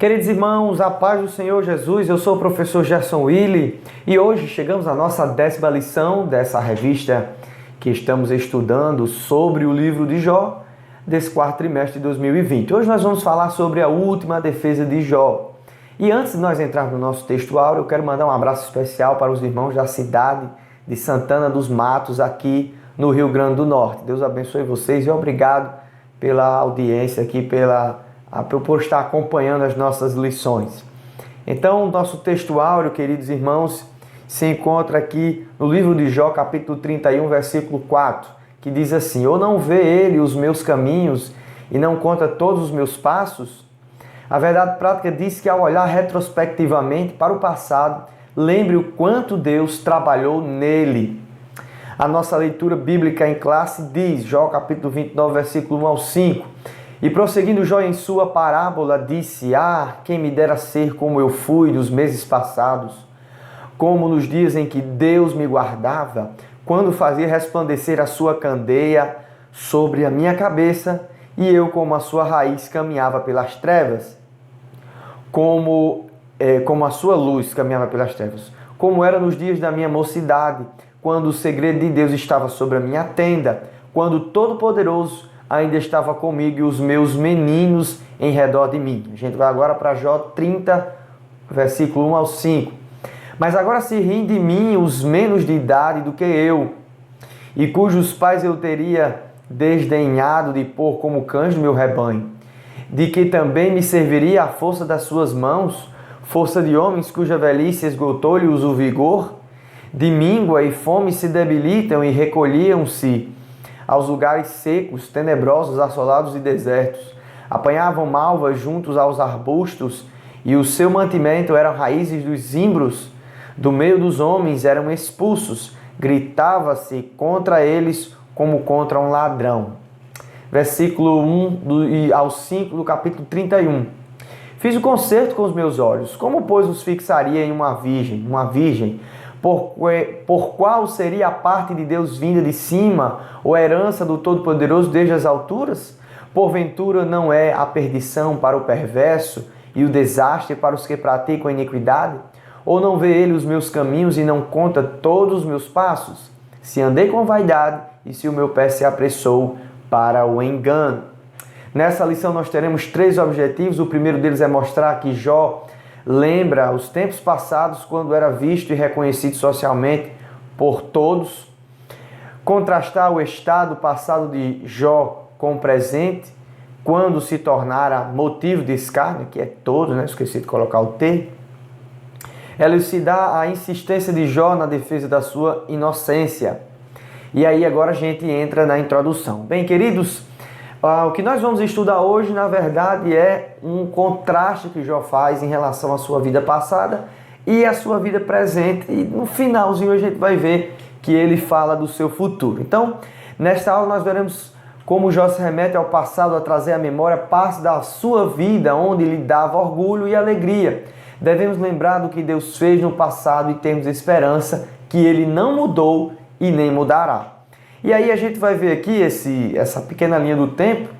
Queridos irmãos, a paz do Senhor Jesus, eu sou o professor Gerson Willi e hoje chegamos à nossa 10ª lição dessa revista que estamos estudando sobre o livro de Jó, desse quarto trimestre de 2020. Hoje nós vamos falar sobre a última defesa de Jó. E antes de nós entrarmos no nosso texto áureo, eu quero mandar um abraço especial para os irmãos da cidade de Santana dos Matos, aqui no Rio Grande do Norte. Deus abençoe vocês e obrigado pela audiência aqui, por estar acompanhando as nossas lições. Então, o nosso texto áureo, queridos irmãos, se encontra aqui no livro de Jó, capítulo 31, versículo 4, que diz assim: Ou não vê ele os meus caminhos e não conta todos os meus passos? A verdade prática diz que ao olhar retrospectivamente para o passado, lembre o quanto Deus trabalhou nele. A nossa leitura bíblica em classe diz, Jó capítulo 29, versículo 1 ao 5, e prosseguindo Jó em sua parábola, disse: quem me dera ser como eu fui nos meses passados, como nos dias em que Deus me guardava, quando fazia resplandecer a sua candeia sobre a minha cabeça, e eu como a sua raiz caminhava pelas trevas, como a sua luz caminhava pelas trevas, como era nos dias da minha mocidade, quando o segredo de Deus estava sobre a minha tenda, quando o Todo-Poderoso ainda estava comigo e os meus meninos em redor de mim. A gente vai agora para Jó 30, versículo 1 ao 5. Mas agora se riem de mim os menos de idade do que eu, e cujos pais eu teria desdenhado de pôr como cães no meu rebanho, de que também me serviria a força das suas mãos, força de homens cuja velhice esgotou-lhes o vigor, de míngua e fome se debilitam e recolhiam-se aos lugares secos, tenebrosos, assolados e desertos. Apanhavam malvas juntos aos arbustos, e o seu mantimento eram raízes dos zimbros. Do meio dos homens eram expulsos. Gritava-se contra eles como contra um ladrão. Versículo 1 ao 5 do capítulo 31. Fiz o concerto com os meus olhos. Como, pois, os fixaria em uma virgem? Por qual seria a parte de Deus vinda de cima, ou a herança do Todo-Poderoso desde as alturas? Porventura não é a perdição para o perverso e o desastre para os que praticam a iniquidade? Ou não vê ele os meus caminhos e não conta todos os meus passos? Se andei com vaidade e se o meu pé se apressou para o engano. Nessa lição nós teremos 3 objetivos. O primeiro deles é mostrar que Jó lembra os tempos passados, quando era visto e reconhecido socialmente por todos. Contrastar o estado passado de Jó com o presente, quando se tornara motivo de escárnio, que é todos, esqueci de colocar o T. Elucidar a insistência de Jó na defesa da sua inocência. E aí agora a gente entra na introdução. Bem, queridos, o que nós vamos estudar hoje, na verdade, é um contraste que Jó faz em relação à sua vida passada e à sua vida presente. E no finalzinho a gente vai ver que ele fala do seu futuro. Então, nesta aula nós veremos como Jó se remete ao passado a trazer à memória parte da sua vida, onde lhe dava orgulho e alegria. Devemos lembrar do que Deus fez no passado e termos esperança que ele não mudou e nem mudará. E aí a gente vai ver aqui essa pequena linha do tempo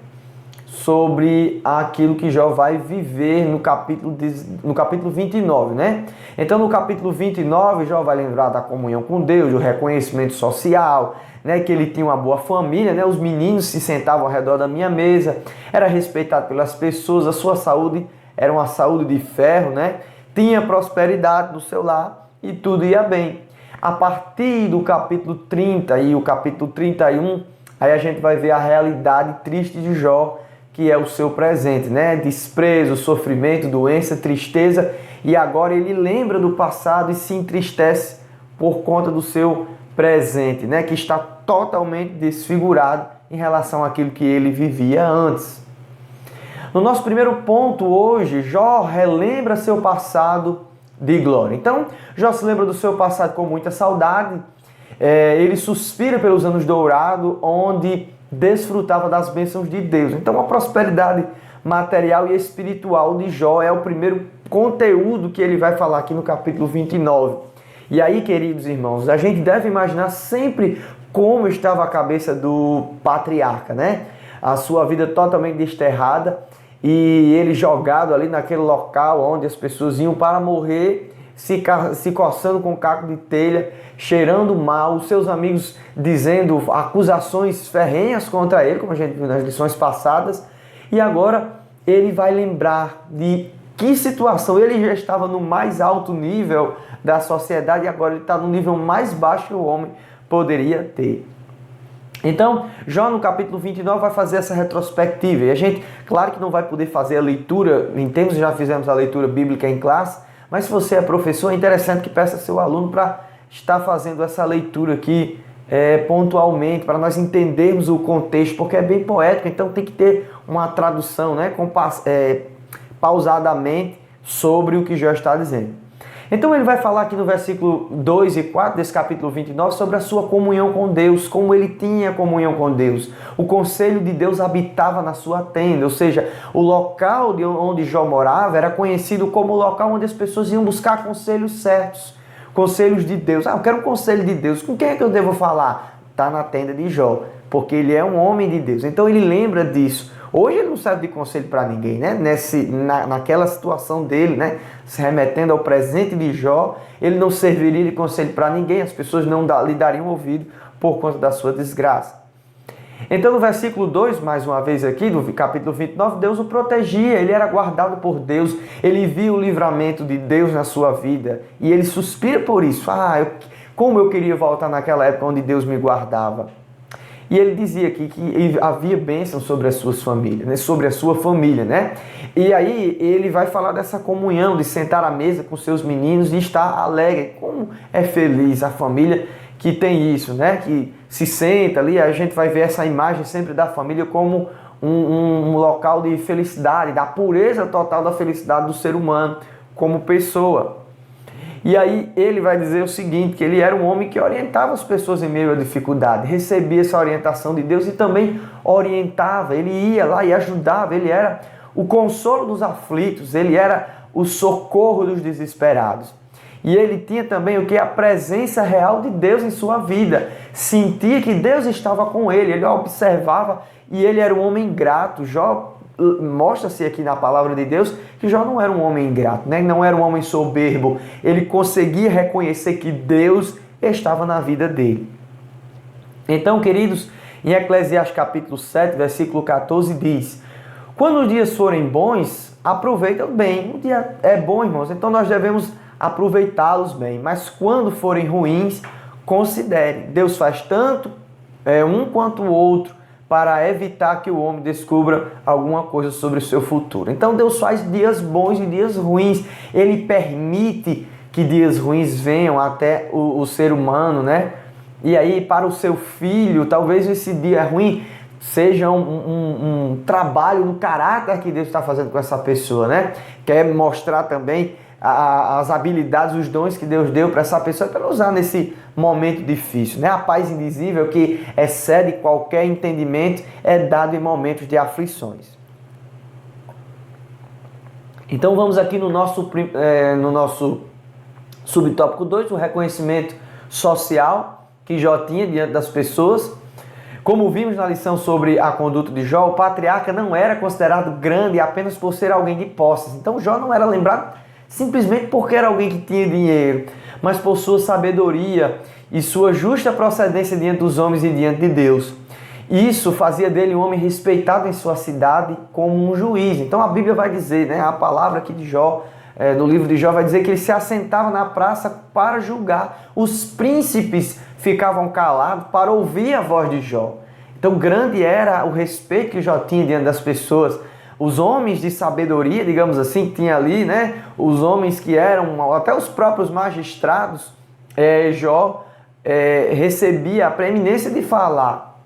sobre aquilo que Jó vai viver no capítulo 29, né? Então no capítulo 29, Jó vai lembrar da comunhão com Deus, do reconhecimento social, né? Que ele tinha uma boa família, né? Os meninos se sentavam ao redor da minha mesa, era respeitado pelas pessoas, a sua saúde era uma saúde de ferro, né? Tinha prosperidade no seu lar e tudo ia bem. A partir do capítulo 30 e o capítulo 31, aí a gente vai ver a realidade triste de Jó, que é o seu presente, né? Desprezo, sofrimento, doença, tristeza. E agora ele lembra do passado e se entristece por conta do seu presente, né? Que está totalmente desfigurado em relação àquilo que ele vivia antes. No nosso primeiro ponto hoje, Jó relembra seu passado de glória. Então, Jó se lembra do seu passado com muita saudade. Ele suspira pelos anos dourados, onde desfrutava das bênçãos de Deus. Então, a prosperidade material e espiritual de Jó é o primeiro conteúdo que ele vai falar aqui no capítulo 29. E aí, queridos irmãos, a gente deve imaginar sempre como estava a cabeça do patriarca, né? A sua vida totalmente desterrada e ele jogado ali naquele local onde as pessoas iam para morrer, se coçando com caco de telha, cheirando mal, os seus amigos dizendo acusações ferrenhas contra ele, como a gente viu nas lições passadas, e agora ele vai lembrar de que situação ele já estava no mais alto nível da sociedade e agora ele está no nível mais baixo que o homem poderia ter. Então, Jó no capítulo 29 vai fazer essa retrospectiva. E a gente, claro que não vai poder fazer a leitura, em termos já fizemos a leitura bíblica em classe, mas se você é professor, é interessante que peça seu aluno para estar fazendo essa leitura aqui pontualmente, para nós entendermos o contexto, porque é bem poético, então tem que ter uma tradução, né, pausadamente sobre o que Jó está dizendo. Então ele vai falar aqui no versículo 2 e 4 desse capítulo 29 sobre a sua comunhão com Deus, como ele tinha comunhão com Deus. O conselho de Deus habitava na sua tenda, ou seja, o local onde Jó morava era conhecido como o local onde as pessoas iam buscar conselhos certos, conselhos de Deus. Eu quero um conselho de Deus, com quem é que eu devo falar? Está na tenda de Jó, porque ele é um homem de Deus. Então ele lembra disso. Hoje ele não serve de conselho para ninguém, né? Naquela situação dele, né? Se remetendo ao presente de Jó, ele não serviria de conselho para ninguém, as pessoas não lhe dariam ouvido por conta da sua desgraça. Então no versículo 2, mais uma vez aqui, do capítulo 29, Deus o protegia, ele era guardado por Deus, ele via o livramento de Deus na sua vida e ele suspira por isso. Como eu queria voltar naquela época onde Deus me guardava. E ele dizia aqui que havia bênção sobre as suas famílias, né? Sobre a sua família, né? E aí ele vai falar dessa comunhão, de sentar à mesa com seus meninos e estar alegre. Como é feliz a família que tem isso, né? Que se senta ali, a gente vai ver essa imagem sempre da família como um local de felicidade, da pureza total da felicidade do ser humano como pessoa. E aí ele vai dizer o seguinte, que ele era um homem que orientava as pessoas em meio à dificuldade, recebia essa orientação de Deus e também orientava, ele ia lá e ajudava, ele era o consolo dos aflitos, ele era o socorro dos desesperados. E ele tinha também o que? A presença real de Deus em sua vida, sentia que Deus estava com ele observava e ele era um homem grato. Jó mostra-se aqui na palavra de Deus que Jó não era um homem ingrato, né? Não era um homem soberbo. Ele conseguia reconhecer que Deus estava na vida dele. Então, queridos, em Eclesiastes capítulo 7, versículo 14 diz: quando os dias forem bons, aproveita bem. O dia é bom, irmãos, então nós devemos aproveitá-los bem. Mas quando forem ruins, considere. Deus faz tanto um quanto o outro para evitar que o homem descubra alguma coisa sobre o seu futuro. Então Deus faz dias bons e dias ruins. Ele permite que dias ruins venham até o ser humano, né? E aí para o seu filho, talvez esse dia ruim seja um trabalho no caráter que Deus está fazendo com essa pessoa, né? Quer mostrar também as habilidades, os dons que Deus deu para essa pessoa para usar nesse momento difícil, né? A paz indizível que excede qualquer entendimento é dado em momentos de aflições. Então vamos aqui no nosso subtópico 2, o reconhecimento social que Jó tinha diante das pessoas. Como vimos na lição sobre a conduta de Jó, o patriarca não era considerado grande apenas por ser alguém de posses. Então Jó não era lembrado simplesmente porque era alguém que tinha dinheiro, mas por sua sabedoria e sua justa procedência diante dos homens e diante de Deus. Isso fazia dele um homem respeitado em sua cidade como um juiz. Então a Bíblia vai dizer, né, a palavra aqui de Jó, no livro de Jó vai dizer que ele se assentava na praça para julgar. Os príncipes ficavam calados para ouvir a voz de Jó. Então grande era o respeito que Jó tinha diante das pessoas. Os homens de sabedoria, digamos assim, que tinha ali, né? Os homens que eram, até os próprios magistrados, Jó recebia a preeminência de falar.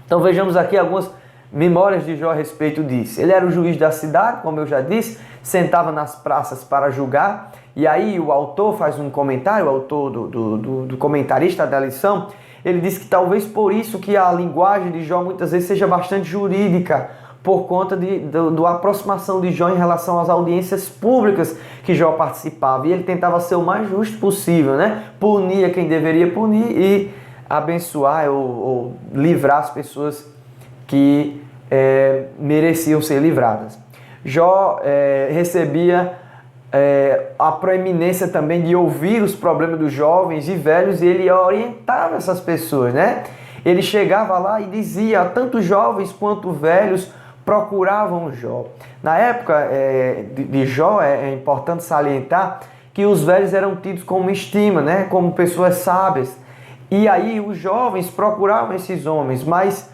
Então vejamos aqui algumas memórias de Jó a respeito disso. Ele era o juiz da cidade, como eu já disse, sentava nas praças para julgar. E aí o autor faz um comentário, o autor do comentarista da lição, ele diz que talvez por isso que a linguagem de Jó muitas vezes seja bastante jurídica, por conta da aproximação de Jó em relação às audiências públicas que Jó participava. E ele tentava ser o mais justo possível, né? Punia quem deveria punir e abençoar ou livrar as pessoas que mereciam ser livradas. Jó recebia a proeminência também de ouvir os problemas dos jovens e velhos, e ele orientava essas pessoas, né? Ele chegava lá e dizia, tanto jovens quanto velhos procuravam Jó. Na época de Jó, é importante salientar que os velhos eram tidos como estima, né? Como pessoas sábias. E aí os jovens procuravam esses homens, mas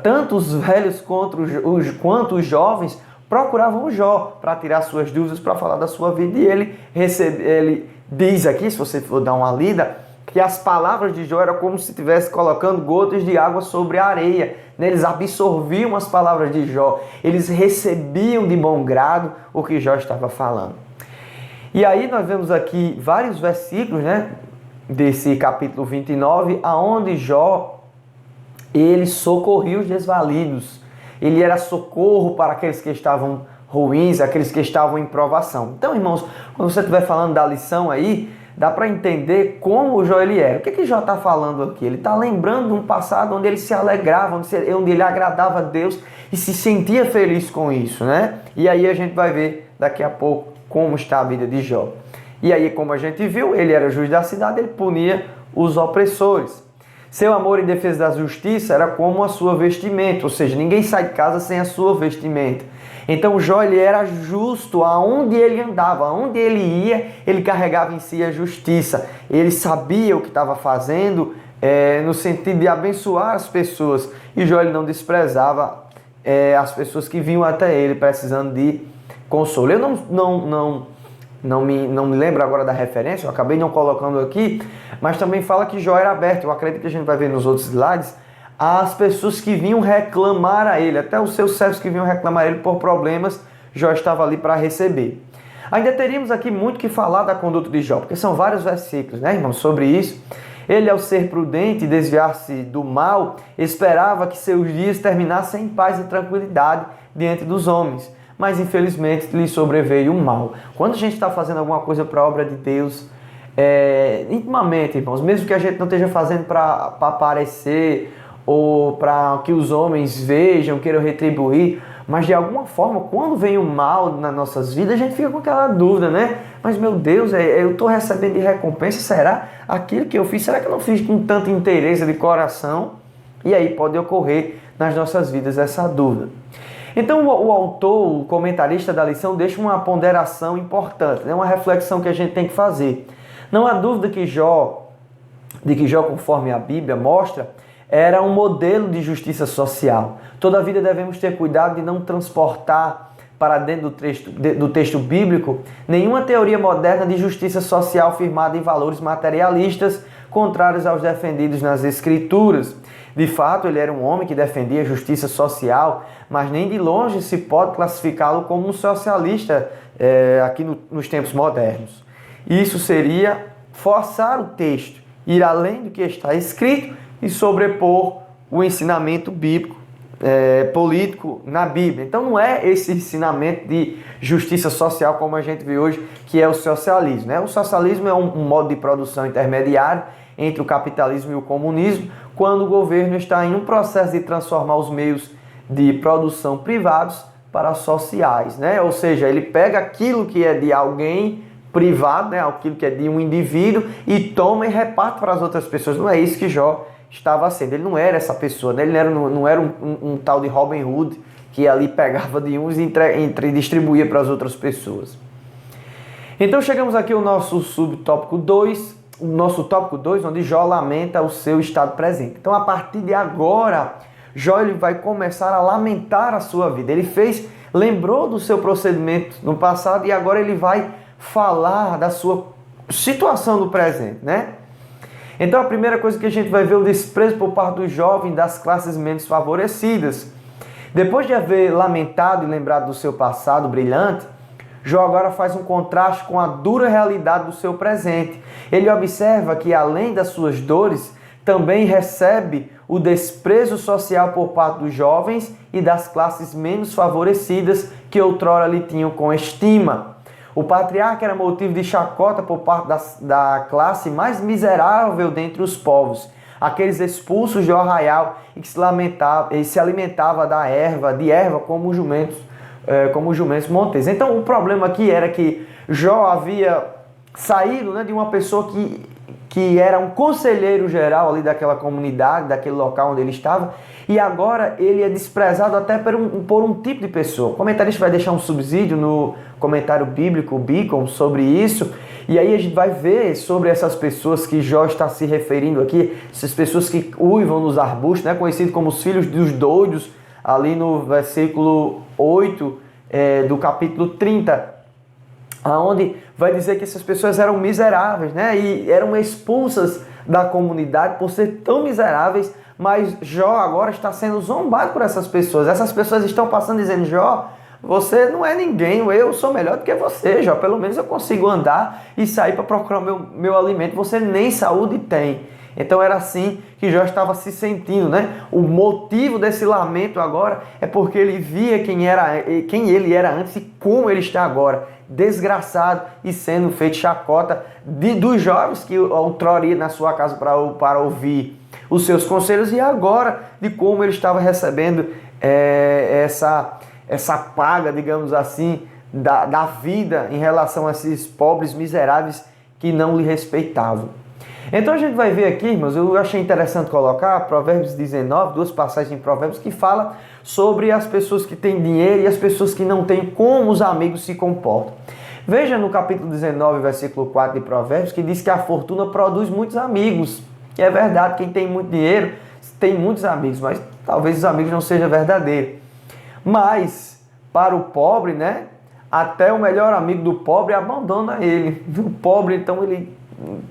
tanto os velhos quanto os jovens procuravam Jó para tirar suas dúvidas, para falar da sua vida. E ele diz aqui, se você for dar uma lida, que as palavras de Jó eram como se estivesse colocando gotas de água sobre a areia. Eles absorviam as palavras de Jó, eles recebiam de bom grado o que Jó estava falando. E aí nós vemos aqui vários versículos, né, desse capítulo 29, aonde Jó, ele socorria os desvalidos. Ele era socorro para aqueles que estavam ruins, aqueles que estavam em provação. Então, irmãos, quando você estiver falando da lição aí, dá para entender como o Jó ele era. O que Jó está falando aqui? Ele está lembrando de um passado onde ele se alegrava, onde ele agradava a Deus e se sentia feliz com isso, né? E aí a gente vai ver daqui a pouco como está a vida de Jó. E aí, como a gente viu, ele era juiz da cidade, ele punia os opressores. Seu amor em defesa da justiça era como a sua vestimenta, ou seja, ninguém sai de casa sem a sua vestimenta. Então Jó ele era justo aonde ele andava, aonde ele ia, ele carregava em si a justiça. Ele sabia o que estava fazendo no sentido de abençoar as pessoas. E Jó ele não desprezava as pessoas que vinham até ele precisando de consolo. Eu não me lembro agora da referência, eu acabei não colocando aqui, mas também fala que Jó era aberto. Eu acredito que a gente vai ver nos outros slides as pessoas que vinham reclamar a ele, até os seus servos que vinham reclamar a ele por problemas, Jó estava ali para receber. Ainda teríamos aqui muito que falar da conduta de Jó, porque são vários versículos, né, irmãos, sobre isso. Ele, ao ser prudente e desviar-se do mal, esperava que seus dias terminassem em paz e tranquilidade diante dos homens. Mas, infelizmente, lhe sobreveio o mal. Quando a gente está fazendo alguma coisa para a obra de Deus, intimamente, irmãos, mesmo que a gente não esteja fazendo para aparecer ou para que os homens vejam, queiram retribuir, mas de alguma forma, quando vem o mal nas nossas vidas, a gente fica com aquela dúvida, né? Mas, meu Deus, eu estou recebendo de recompensa, será? Aquilo que eu fiz, será que eu não fiz com tanto interesse de coração? E aí pode ocorrer nas nossas vidas essa dúvida. Então o autor, o comentarista da lição, deixa uma ponderação importante, né? Uma reflexão que a gente tem que fazer. Não há dúvida de que Jó, conforme a Bíblia mostra, era um modelo de justiça social. Toda a vida devemos ter cuidado de não transportar para dentro do texto bíblico nenhuma teoria moderna de justiça social firmada em valores materialistas contrários aos defendidos nas Escrituras. De fato, ele era um homem que defendia a justiça social, mas nem de longe se pode classificá-lo como um socialista aqui nos tempos modernos. Isso seria forçar o texto, ir além do que está escrito e sobrepor o ensinamento bíblico, político na Bíblia. Então não é esse ensinamento de justiça social como a gente vê hoje, que é o socialismo, né? O socialismo é um modo de produção intermediário entre o capitalismo e o comunismo, quando o governo está em um processo de transformar os meios de produção privados para sociais, né? Ou seja, ele pega aquilo que é de alguém privado, né? Aquilo que é de um indivíduo e toma e reparte para as outras pessoas. Não é isso que Jó estava sendo. Ele não era essa pessoa, né? Ele não era um tal de Robin Hood que ali pegava de uns e distribuía para as outras pessoas. Então chegamos aqui ao nosso subtópico 2, o nosso tópico 2, onde Jó lamenta o seu estado presente. Então, a partir de agora, Jó ele vai começar a lamentar a sua vida. Ele lembrou do seu procedimento no passado e agora ele vai falar da sua situação no presente, né? Então, a primeira coisa que a gente vai ver é o desprezo por parte do jovem das classes menos favorecidas. Depois de haver lamentado e lembrado do seu passado brilhante, Jó agora faz um contraste com a dura realidade do seu presente. Ele observa que, além das suas dores, também recebe o desprezo social por parte dos jovens e das classes menos favorecidas que outrora lhe tinham com estima. O patriarca era motivo de chacota por parte da classe mais miserável dentre os povos, aqueles expulsos do arraial e que se alimentavam de erva como jumentos como jumentos monteiros. Então o problema aqui era que Jó havia saído, né, de uma pessoa que era um conselheiro geral ali daquela comunidade, daquele local onde ele estava, e agora ele é desprezado até por um tipo de pessoa. O comentarista vai deixar um subsídio no comentário bíblico, o Beacon, sobre isso, e aí a gente vai ver sobre essas pessoas que Jó está se referindo aqui, essas pessoas que uivam nos arbustos, né, conhecidos como os filhos dos doidos, ali no versículo 8 do capítulo 30, aonde vai dizer que essas pessoas eram miseráveis, né? E eram expulsas da comunidade por ser tão miseráveis, mas Jó agora está sendo zombado por essas pessoas. Essas pessoas estão passando dizendo: Jó, você não é ninguém, eu sou melhor do que você, Jó. Pelo menos eu consigo andar e sair para procurar meu alimento, você nem saúde tem. Então era assim que Jó estava se sentindo, né? O motivo desse lamento agora é porque ele via quem ele era antes e como ele está agora, desgraçado e sendo feito chacota dos jovens que outrora iam na sua casa para ouvir os seus conselhos, e agora de como ele estava recebendo essa paga, digamos assim, da vida em relação a esses pobres miseráveis que não lhe respeitavam. Então a gente vai ver aqui, irmãos, eu achei interessante colocar Provérbios 19, duas passagens em Provérbios que falam sobre as pessoas que têm dinheiro e as pessoas que não têm, como os amigos se comportam. Veja no capítulo 19, versículo 4 de Provérbios, que diz que a fortuna produz muitos amigos. E é verdade, quem tem muito dinheiro tem muitos amigos, mas talvez os amigos não sejam verdadeiros. Mas, para o pobre, né, até o melhor amigo do pobre abandona ele. O pobre, então, ele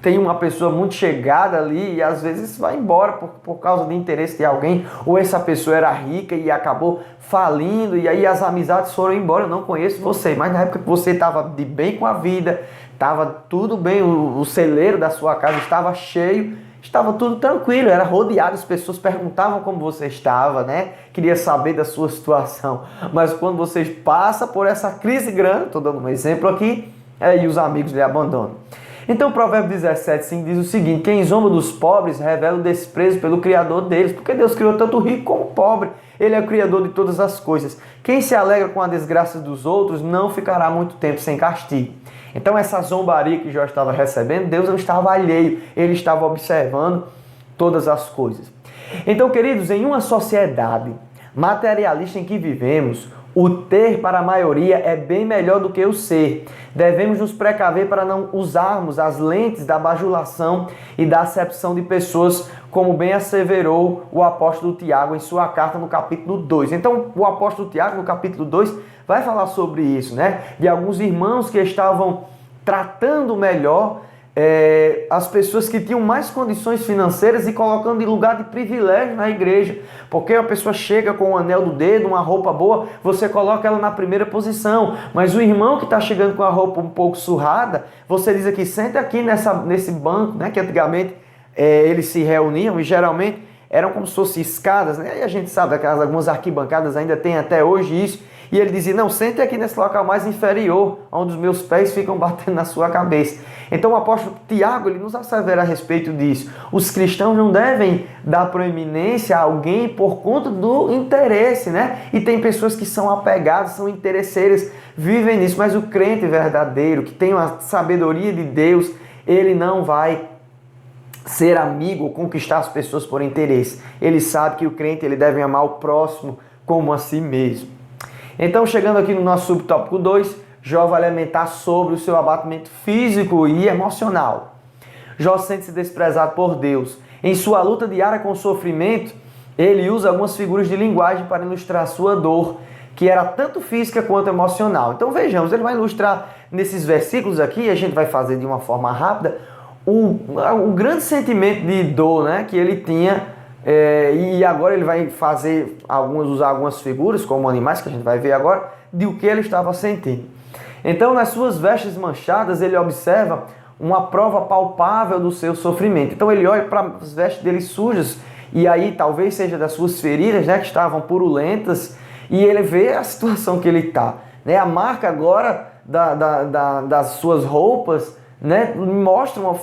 tem uma pessoa muito chegada ali e às vezes vai embora por causa de interesse de alguém, ou essa pessoa era rica e acabou falindo, e aí as amizades foram embora. Eu não conheço você, mas na época que você estava de bem com a vida, estava tudo bem, o celeiro da sua casa estava cheio, estava tudo tranquilo, era rodeado, as pessoas perguntavam como você estava, né? Queria saber da sua situação. Mas quando você passa por essa crise grande, estou dando um exemplo aqui, aí os amigos lhe abandonam. Então, o Provérbio 17,5 diz o seguinte: quem zomba dos pobres revela o desprezo pelo Criador deles, porque Deus criou tanto o rico como o pobre. Ele é o Criador de todas as coisas. Quem se alegra com a desgraça dos outros não ficará muito tempo sem castigo. Então, essa zombaria que Jó estava recebendo, Deus não estava alheio, ele estava observando todas as coisas. Então, queridos, em uma sociedade materialista em que vivemos, o ter para a maioria é bem melhor do que o ser. Devemos nos precaver para não usarmos as lentes da bajulação e da acepção de pessoas, como bem asseverou o apóstolo Tiago em sua carta no capítulo 2. Então, o apóstolo Tiago, no capítulo 2, vai falar sobre isso, né? De alguns irmãos que estavam tratando melhor as pessoas que tinham mais condições financeiras e colocando em lugar de privilégio na igreja. Porque a pessoa chega com um anel do dedo, uma roupa boa, você coloca ela na primeira posição. Mas o irmão que está chegando com a roupa um pouco surrada, você diz aqui: senta aqui nesse banco, né? Que antigamente eles se reuniam e geralmente eram como se fossem escadas, né? E a gente sabe, algumas arquibancadas ainda tem até hoje isso. E ele dizia: não, sente aqui nesse local mais inferior, onde os meus pés ficam batendo na sua cabeça. Então o apóstolo Tiago, ele nos assevera a respeito disso. Os cristãos não devem dar proeminência a alguém por conta do interesse, né? E tem pessoas que são apegadas, são interesseiras, vivem nisso. Mas o crente verdadeiro, que tem a sabedoria de Deus, ele não vai ser amigo ou conquistar as pessoas por interesse. Ele sabe que o crente, ele deve amar o próximo como a si mesmo. Então, chegando aqui no nosso subtópico 2, Jó vai lamentar sobre o seu abatimento físico e emocional. Jó sente-se desprezado por Deus. Em sua luta diária com o sofrimento, ele usa algumas figuras de linguagem para ilustrar a sua dor, que era tanto física quanto emocional. Então vejamos, ele vai ilustrar nesses versículos aqui, a gente vai fazer de uma forma rápida, o grande sentimento de dor, né, que ele tinha. E agora ele vai usar algumas figuras, como animais, que a gente vai ver agora, de o que ele estava sentindo. Então, nas suas vestes manchadas, ele observa uma prova palpável do seu sofrimento. Então, ele olha para as vestes dele sujas, e aí talvez seja das suas feridas, né, que estavam purulentas, e ele vê a situação que ele está. Né? A marca agora das suas roupas, né,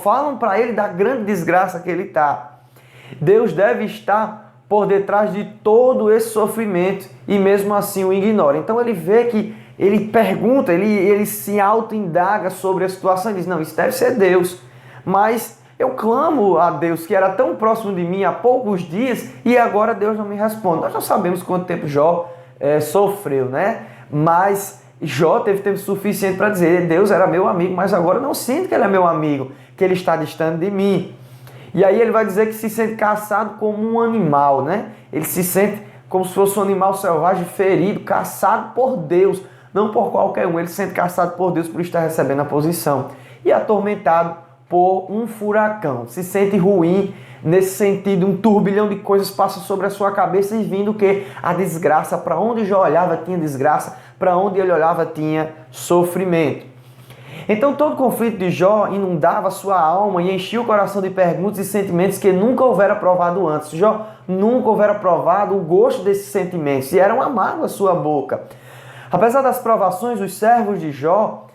falam para ele da grande desgraça que ele está. Deus deve estar por detrás de todo esse sofrimento e mesmo assim o ignora. Então ele vê que ele pergunta, ele se auto-indaga sobre a situação e diz, não, isso deve ser Deus. Mas eu clamo a Deus que era tão próximo de mim há poucos dias e agora Deus não me responde. Nós não sabemos quanto tempo Jó sofreu, né? Mas Jó teve tempo suficiente para dizer, Deus era meu amigo, mas agora eu não sinto que ele é meu amigo, que ele está distante de mim. E aí ele vai dizer que se sente caçado como um animal, né? Ele se sente como se fosse um animal selvagem ferido, caçado por Deus, não por qualquer um. Ele se sente caçado por Deus por estar recebendo a posição. E atormentado por um furacão. Se sente ruim nesse sentido, um turbilhão de coisas passa sobre a sua cabeça e vindo que a desgraça, para onde Jó olhava tinha desgraça, para onde ele olhava tinha sofrimento. Então todo conflito de Jó inundava sua alma e enchia o coração de perguntas e sentimentos que nunca houvera provado antes. Jó nunca houvera provado o gosto desses sentimentos e eram amargos à sua boca. Apesar das provações, os servos de Jó,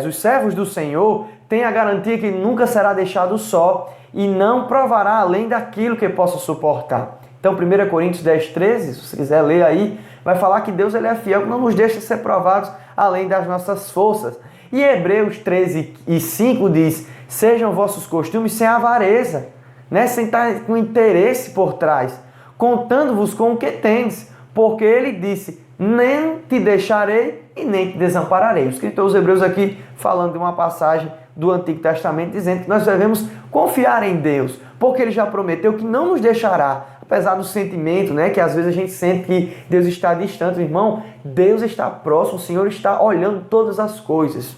os servos do Senhor, têm a garantia que nunca será deixado só e não provará além daquilo que possa suportar. Então 1 Coríntios 10, 13, se você quiser ler aí, vai falar que Deus ele é fiel, que não nos deixa ser provados além das nossas forças. E Hebreus 13 e 5 diz, sejam vossos costumes sem avareza, né? Sem estar com interesse por trás, contando-vos com o que tendes, porque ele disse, nem te deixarei e nem te desampararei. O escritor dos Hebreus aqui falando de uma passagem do Antigo Testamento, dizendo que nós devemos confiar em Deus, porque ele já prometeu que não nos deixará, apesar do sentimento, né, que às vezes a gente sente que Deus está distante. Irmão, Deus está próximo, o Senhor está olhando todas as coisas.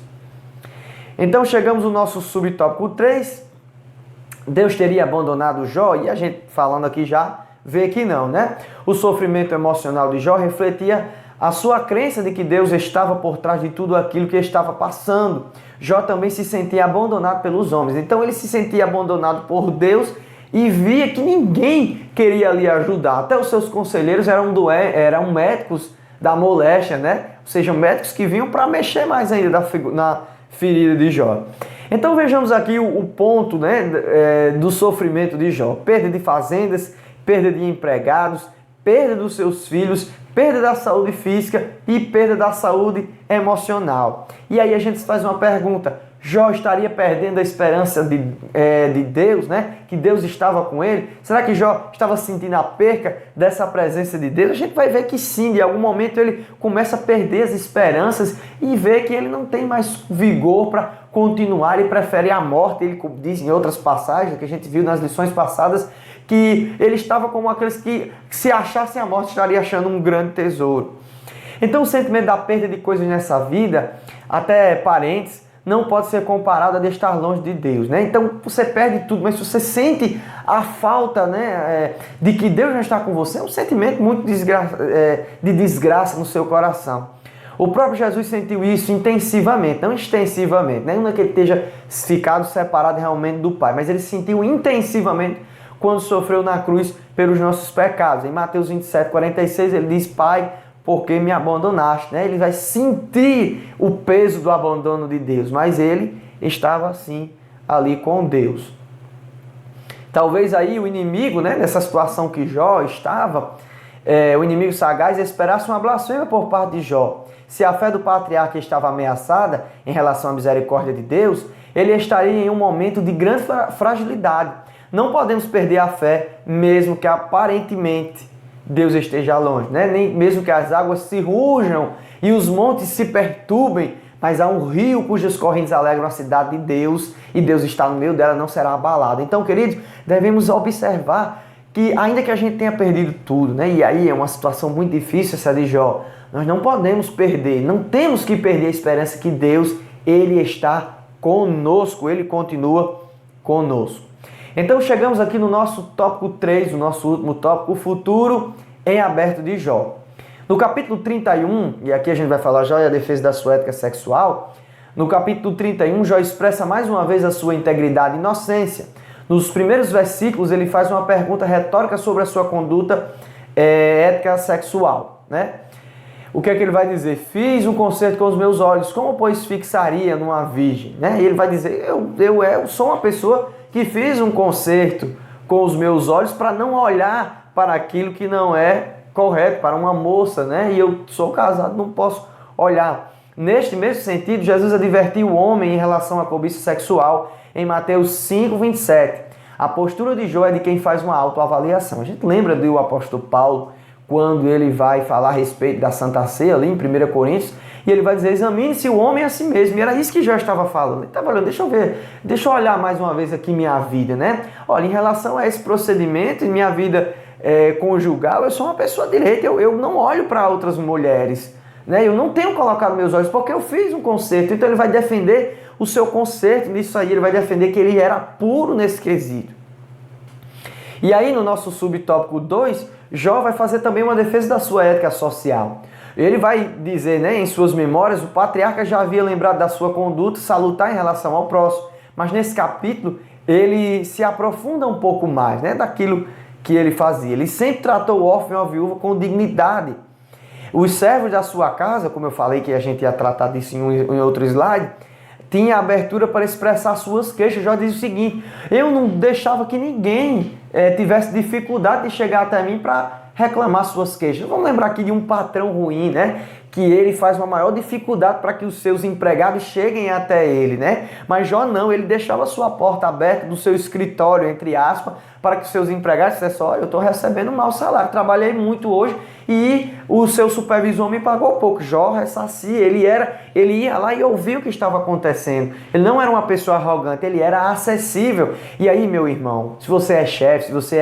Então chegamos no nosso subtópico 3, Deus teria abandonado Jó, e a gente falando aqui já vê que não, né? O sofrimento emocional de Jó refletia a sua crença de que Deus estava por trás de tudo aquilo que estava passando. Jó também se sentia abandonado pelos homens, então ele se sentia abandonado por Deus e via que ninguém queria lhe ajudar. Até os seus conselheiros eram médicos da moléstia, né? Ou seja, médicos que vinham para mexer mais ainda na ferida de Jó. Então vejamos aqui o ponto, né, do sofrimento de Jó. Perda de fazendas, perda de empregados, perda dos seus filhos, perda da saúde física e perda da saúde emocional. E aí a gente faz uma pergunta, Jó estaria perdendo a esperança de Deus, né? Que Deus estava com ele? Será que Jó estava sentindo a perca dessa presença de Deus? A gente vai ver que sim, de algum momento ele começa a perder as esperanças e vê que ele não tem mais vigor para continuar e prefere a morte. Ele diz em outras passagens que a gente viu nas lições passadas que ele estava como aqueles que se achassem a morte estaria achando um grande tesouro. Então o sentimento da perda de coisas nessa vida, até parentes, não pode ser comparado a de estar longe de Deus, né? Então você perde tudo, mas se você sente a falta, né, de que Deus já está com você, é um sentimento muito de desgraça no seu coração. O próprio Jesus sentiu isso intensivamente, não extensivamente, né? Não é que ele esteja ficado separado realmente do Pai, mas ele sentiu intensivamente quando sofreu na cruz pelos nossos pecados. Em Mateus 27, 46, ele diz, Pai, porque me abandonaste, né? Ele vai sentir o peso do abandono de Deus, mas ele estava assim ali com Deus. Talvez aí o inimigo, né, nessa situação que Jó estava, o inimigo sagaz esperasse uma blasfêmia por parte de Jó. Se a fé do patriarca estava ameaçada em relação à misericórdia de Deus, ele estaria em um momento de grande fragilidade. Não podemos perder a fé, mesmo que aparentemente Deus esteja longe, né? Nem mesmo que as águas se rujam e os montes se perturbem, mas há um rio cujas correntes alegram a cidade de Deus e Deus está no meio dela, não será abalado. Então, queridos, devemos observar que ainda que a gente tenha perdido tudo, né? E aí é uma situação muito difícil essa de Jó, nós não podemos perder, não temos que perder a esperança que Deus, Ele está conosco, Ele continua conosco. Então chegamos aqui no nosso tópico 3, o nosso último tópico, o futuro em aberto de Jó. No capítulo 31, e aqui a gente vai falar Jó e a defesa da sua ética sexual, no capítulo 31, Jó expressa mais uma vez a sua integridade e inocência. Nos primeiros versículos ele faz uma pergunta retórica sobre a sua conduta ética sexual, né? O que é que ele vai dizer? Fiz um concerto com os meus olhos, como pois fixaria numa virgem? Né? E ele vai dizer, eu sou uma pessoa que fiz um concerto com os meus olhos para não olhar para aquilo que não é correto, para uma moça, né? E eu sou casado, não posso olhar. Neste mesmo sentido, Jesus advertiu o homem em relação à cobiça sexual em Mateus 5:27. A postura de Jó é de quem faz uma autoavaliação. A gente lembra do apóstolo Paulo, quando ele vai falar a respeito da Santa Ceia, ali em 1 Coríntios, e ele vai dizer, examine-se o homem a si mesmo. E era isso que Jó estava falando. Ele estava olhando, deixa eu ver, deixa eu olhar mais uma vez aqui minha vida, né? Olha, em relação a esse procedimento, em minha vida conjugal, eu sou uma pessoa direita, eu não olho para outras mulheres, né? Eu não tenho colocado meus olhos, porque eu fiz um conserto. Então ele vai defender o seu conserto nisso aí, ele vai defender que ele era puro nesse quesito. E aí no nosso subtópico 2, Jó vai fazer também uma defesa da sua ética social. Ele vai dizer, né, em suas memórias, o patriarca já havia lembrado da sua conduta salutar em relação ao próximo, mas nesse capítulo ele se aprofunda um pouco mais, né, daquilo que ele fazia. Ele sempre tratou o órfão e a viúva com dignidade. Os servos da sua casa, como eu falei que a gente ia tratar disso em outro slide, tinha abertura para expressar suas queixas. Jó diz o seguinte, eu não deixava que ninguém tivesse dificuldade de chegar até mim para reclamar suas queixas. Vamos lembrar aqui de um patrão ruim, né? Que ele faz uma maior dificuldade para que os seus empregados cheguem até ele, né? Mas Jó não, ele deixava a sua porta aberta do seu escritório, entre aspas, para que os seus empregados dissessem, olha, eu estou recebendo um mau salário, trabalhei muito hoje e o seu supervisor me pagou pouco. Jó ressacia, ele ia lá e ouvia o que estava acontecendo. Ele não era uma pessoa arrogante, ele era acessível. E aí, meu irmão, se você é chefe, se você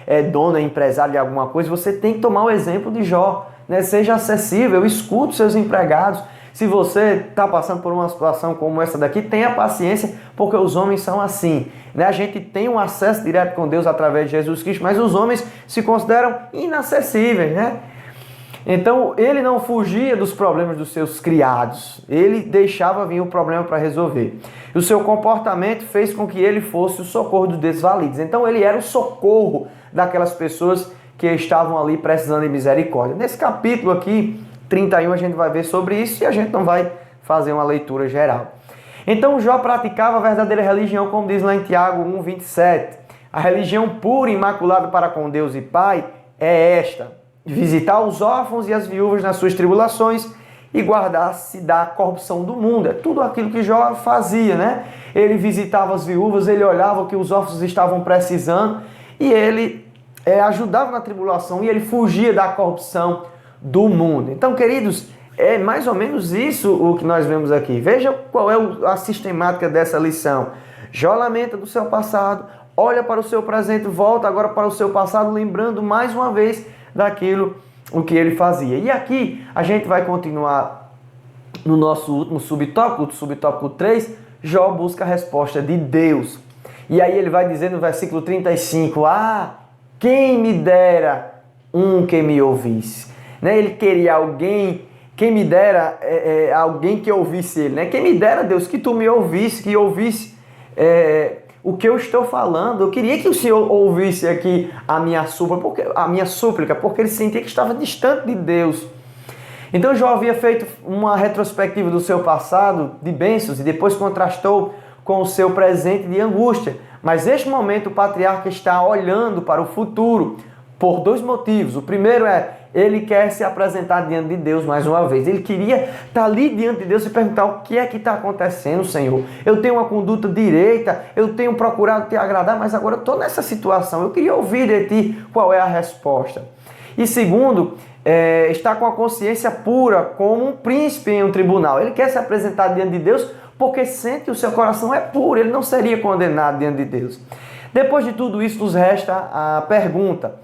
é dono, é empresário de alguma coisa, você tem que tomar o exemplo de Jó, né? Seja acessível, escute os seus empregados. Se você está passando por uma situação como essa daqui, tenha paciência, porque os homens são assim, né? A gente tem um acesso direto com Deus através de Jesus Cristo, mas os homens se consideram inacessíveis, né? Então, ele não fugia dos problemas dos seus criados, ele deixava vir o problema para resolver. E o seu comportamento fez com que ele fosse o socorro dos desvalidos. Então, ele era o socorro daquelas pessoas que estavam ali precisando de misericórdia. Nesse capítulo aqui, 31, a gente vai ver sobre isso e a gente não vai fazer uma leitura geral. Então Jó praticava a verdadeira religião, como diz lá em Tiago 1:27. A religião pura e imaculada para com Deus e Pai é esta: visitar os órfãos e as viúvas nas suas tribulações e guardar-se da corrupção do mundo. É tudo aquilo que Jó fazia, né? Ele visitava as viúvas, ele olhava o que os órfãos estavam precisando e ele ajudava na tribulação e ele fugia da corrupção do mundo. Então, queridos, é mais ou menos isso o que nós vemos aqui. Veja qual é a sistemática dessa lição. Jó lamenta do seu passado, olha para o seu presente, volta agora para o seu passado, lembrando mais uma vez daquilo o que ele fazia. E aqui a gente vai continuar no nosso último subtópico 3, Jó busca a resposta de Deus. E aí ele vai dizer no versículo 35, quem me dera que me ouvisse. Né? Ele queria alguém, quem me dera alguém que ouvisse ele. Né? Quem me dera, Deus, que tu me ouvisse, que ouvisse o que eu estou falando. Eu queria que o Senhor ouvisse aqui a minha súplica, porque ele sentia que estava distante de Deus. Então Jó havia feito uma retrospectiva do seu passado de bênçãos e depois contrastou com o seu presente de angústia. Mas neste momento o patriarca está olhando para o futuro por dois motivos. O primeiro ele quer se apresentar diante de Deus mais uma vez. Ele queria estar ali diante de Deus e perguntar o que é que está acontecendo, Senhor. Eu tenho uma conduta direita, eu tenho procurado te agradar, mas agora eu estou nessa situação. Eu queria ouvir de ti qual é a resposta. E segundo, está com a consciência pura, como um príncipe em um tribunal. Ele quer se apresentar diante de Deus porque sente que o seu coração é puro, ele não seria condenado diante de Deus. Depois de tudo isso, nos resta a pergunta: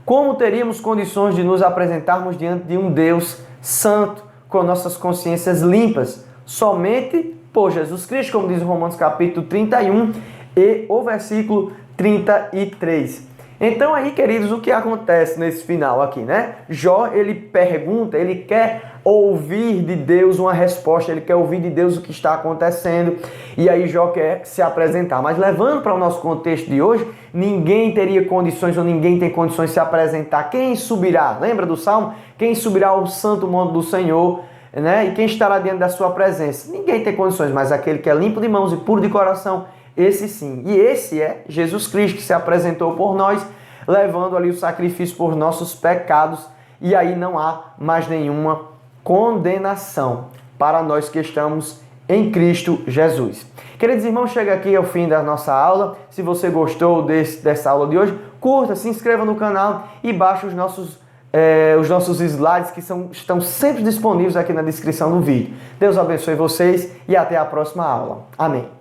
como teríamos condições de nos apresentarmos diante de um Deus santo, com nossas consciências limpas? Somente por Jesus Cristo, como diz Romanos capítulo 31 e o versículo 33. Então aí, queridos, o que acontece nesse final aqui, né? Jó, ele pergunta, ele quer ouvir de Deus uma resposta, ele quer ouvir de Deus o que está acontecendo, e aí Jó quer se apresentar. Mas levando para o nosso contexto de hoje, ninguém teria condições, ou ninguém tem condições de se apresentar. Quem subirá? Lembra do Salmo? Quem subirá ao santo monte do Senhor, né? E quem estará diante da sua presença? Ninguém tem condições, mas aquele que é limpo de mãos e puro de coração, Esse sim. E esse é Jesus Cristo que se apresentou por nós, levando ali o sacrifício por nossos pecados. E aí não há mais nenhuma condenação para nós que estamos em Cristo Jesus. Queridos irmãos, chega aqui ao fim da nossa aula. Se você gostou dessa aula de hoje, curta, se inscreva no canal e baixe os nossos slides que estão sempre disponíveis aqui na descrição do vídeo. Deus abençoe vocês e até a próxima aula. Amém.